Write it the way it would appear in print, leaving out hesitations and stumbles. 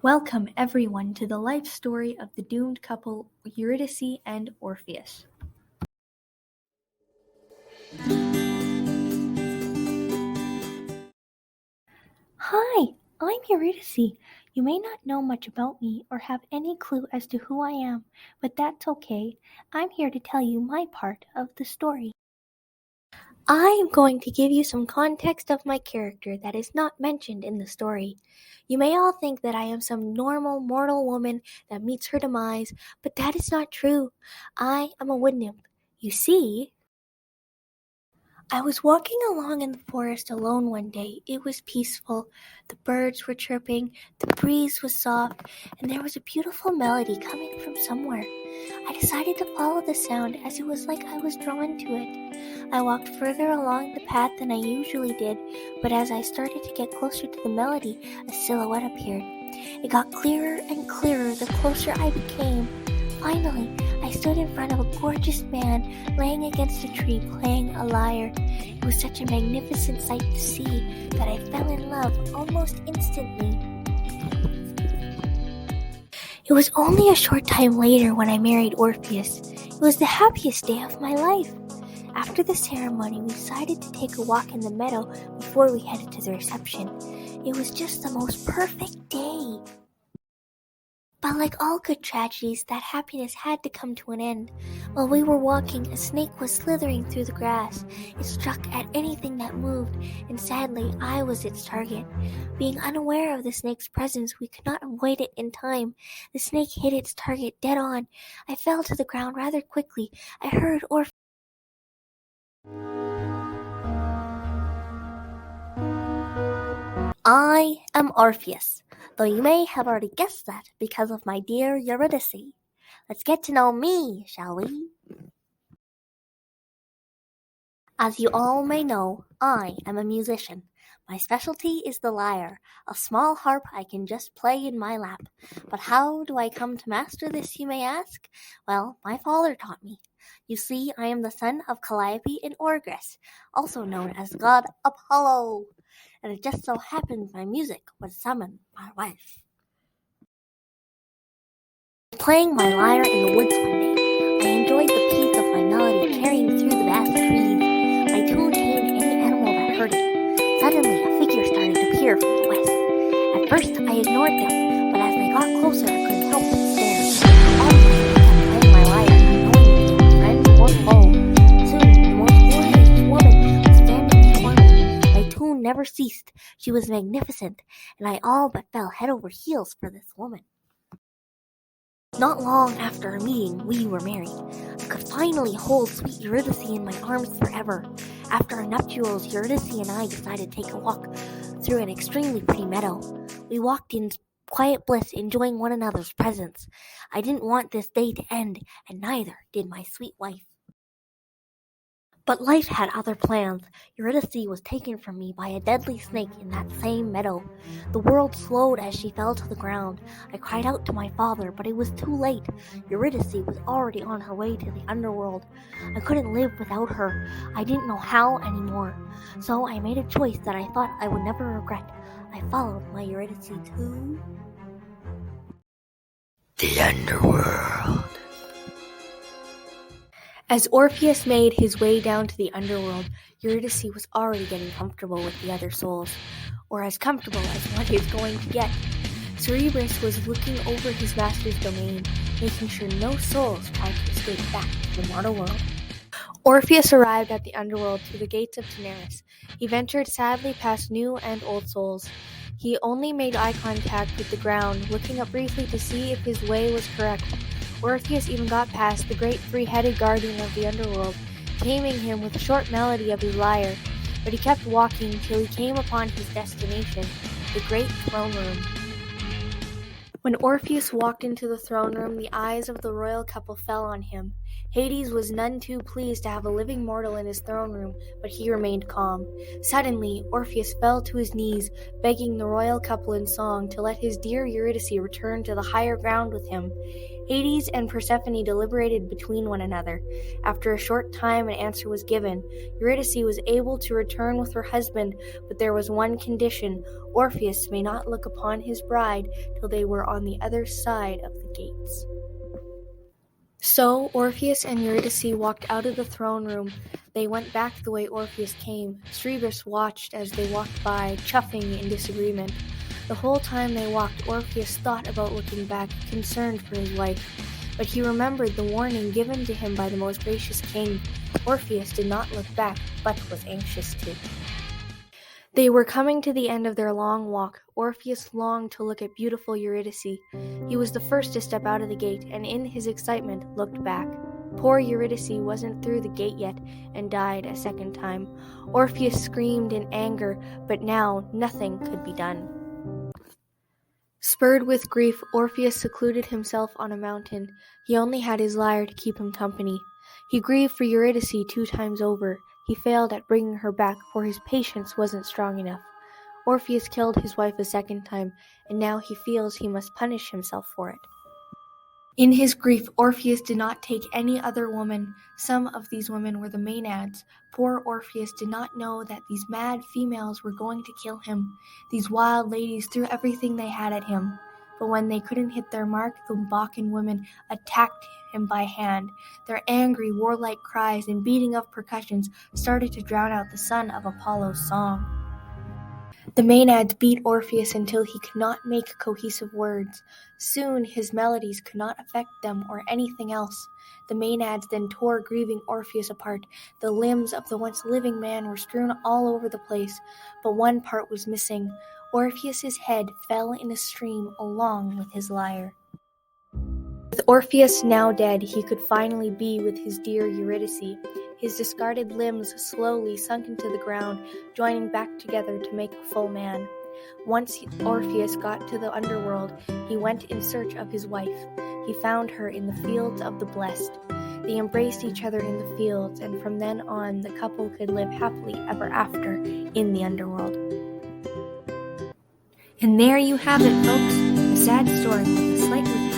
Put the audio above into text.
Welcome everyone to the life story of the doomed couple Eurydice and Orpheus. Hi, I'm Eurydice. You may not know much about me or have any clue as to who I am, but that's okay. I'm here to tell you my part of the story. I am going to give you some context of my character that is not mentioned in the story. You may all think that I am some normal mortal woman that meets her demise, but that is not true. I am a wood nymph. You see, I was walking along in the forest alone one day. It was peaceful. The birds were chirping, the breeze was soft, and there was a beautiful melody coming from somewhere. I decided to follow the sound as it was like I was drawn to it. I walked further along the path than I usually did, but as I started to get closer to the melody, a silhouette appeared. It got clearer and clearer the closer I became. Finally, I stood in front of a gorgeous man laying against a tree playing a lyre. It was such a magnificent sight to see that I fell in love almost instantly. It was only a short time later when I married Orpheus. It was the happiest day of my life. After the ceremony, we decided to take a walk in the meadow before we headed to the reception. It was just the most perfect day. But like all good tragedies, that happiness had to come to an end. While we were walking, a snake was slithering through the grass. It struck at anything that moved, and sadly, I was its target. Being unaware of the snake's presence, we could not avoid it in time. The snake hit its target dead on. I fell to the ground rather quickly. I heard Orpheus. I am Orpheus, though you may have already guessed that because of my dear Eurydice. Let's get to know me, shall we? As you all may know, I am a musician. My specialty is the lyre, a small harp I can just play in my lap. But how do I come to master this, you may ask? Well, my father taught me. You see, I am the son of Calliope and Eurydice, also known as God Apollo. And it just so happened my music would summon my wife. Playing my lyre in the woods one day, I enjoyed the peace of my melody carrying through the vast trees. My tune tamed any animal that heard it. Suddenly, a figure started to appear from the west. At first, I ignored them, but as they got closer, I couldn't help but stare. Obviously, I kept playing my lyre, unknowingly to friend or foe. Soon, the most gorgeous woman was standing before me. My tune never ceased. She was magnificent, and I all but fell head over heels for this woman. Not long after our meeting, we were married. I could finally hold sweet Eurydice in my arms forever. After our nuptials, Eurydice and I decided to take a walk through an extremely pretty meadow. We walked in quiet bliss, enjoying one another's presence. I didn't want this day to end, and neither did my sweet wife. But life had other plans. Eurydice was taken from me by a deadly snake in that same meadow. The world slowed as she fell to the ground. I cried out to my father, but it was too late. Eurydice was already on her way to the Underworld. I couldn't live without her. I didn't know how anymore. So I made a choice that I thought I would never regret. I followed my Eurydice to the Underworld. As Orpheus made his way down to the underworld, Eurydice was already getting comfortable with the other souls, or as comfortable as one is going to get. Eurydice was looking over his master's domain, making sure no souls tried to escape back to the mortal world. Orpheus arrived at the underworld through the gates of Taenarus. He ventured sadly past new and old souls. He only made eye contact with the ground, looking up briefly to see if his way was correct. Orpheus even got past the great three-headed guardian of the underworld, taming him with a short melody of his lyre, but he kept walking till he came upon his destination, the great throne room. When Orpheus walked into the throne room, the eyes of the royal couple fell on him. Hades was none too pleased to have a living mortal in his throne room, but he remained calm. Suddenly, Orpheus fell to his knees, begging the royal couple in song to let his dear Eurydice return to the higher ground with him. Hades and Persephone deliberated between one another. After a short time, an answer was given. Eurydice was able to return with her husband, but there was one condition: Orpheus may not look upon his bride till they were on the other side of the gates. So Orpheus and Eurydice walked out of the throne room. They went back the way Orpheus came. Cerberus watched as they walked by, chuffing in disagreement. The whole time they walked, Orpheus thought about looking back, concerned for his wife. But he remembered the warning given to him by the most gracious king. Orpheus did not look back, but was anxious to. They were coming to the end of their long walk. Orpheus longed to look at beautiful Eurydice. He was the first to step out of the gate, and in his excitement looked back. Poor Eurydice wasn't through the gate yet, and died a second time. Orpheus screamed in anger, but now nothing could be done. Spurred with grief, Orpheus secluded himself on a mountain. He only had his lyre to keep him company. He grieved for Eurydice 2 times over. He failed at bringing her back, for his patience wasn't strong enough. Orpheus killed his wife a second time, and now he feels he must punish himself for it. In his grief, Orpheus did not take any other woman. Some of these women were the Maenads. Poor Orpheus did not know that these mad females were going to kill him. These wild ladies threw everything they had at him. But when they couldn't hit their mark, the Bacchan women attacked him by hand. Their angry, warlike cries and beating of percussions started to drown out the son of Apollo's song. The Maenads beat Orpheus until he could not make cohesive words. Soon his melodies could not affect them or anything else. The Maenads then tore grieving Orpheus apart. The limbs of the once living man were strewn all over the place, but one part was missing. Orpheus's head fell in a stream along with his lyre. With Orpheus now dead, he could finally be with his dear Eurydice. His discarded limbs slowly sunk into the ground, joining back together to make a full man. Once Orpheus got to the Underworld, he went in search of his wife. He found her in the fields of the blessed. They embraced each other in the fields, and from then on, the couple could live happily ever after in the Underworld. And there you have it, folks, a sad story with a slightly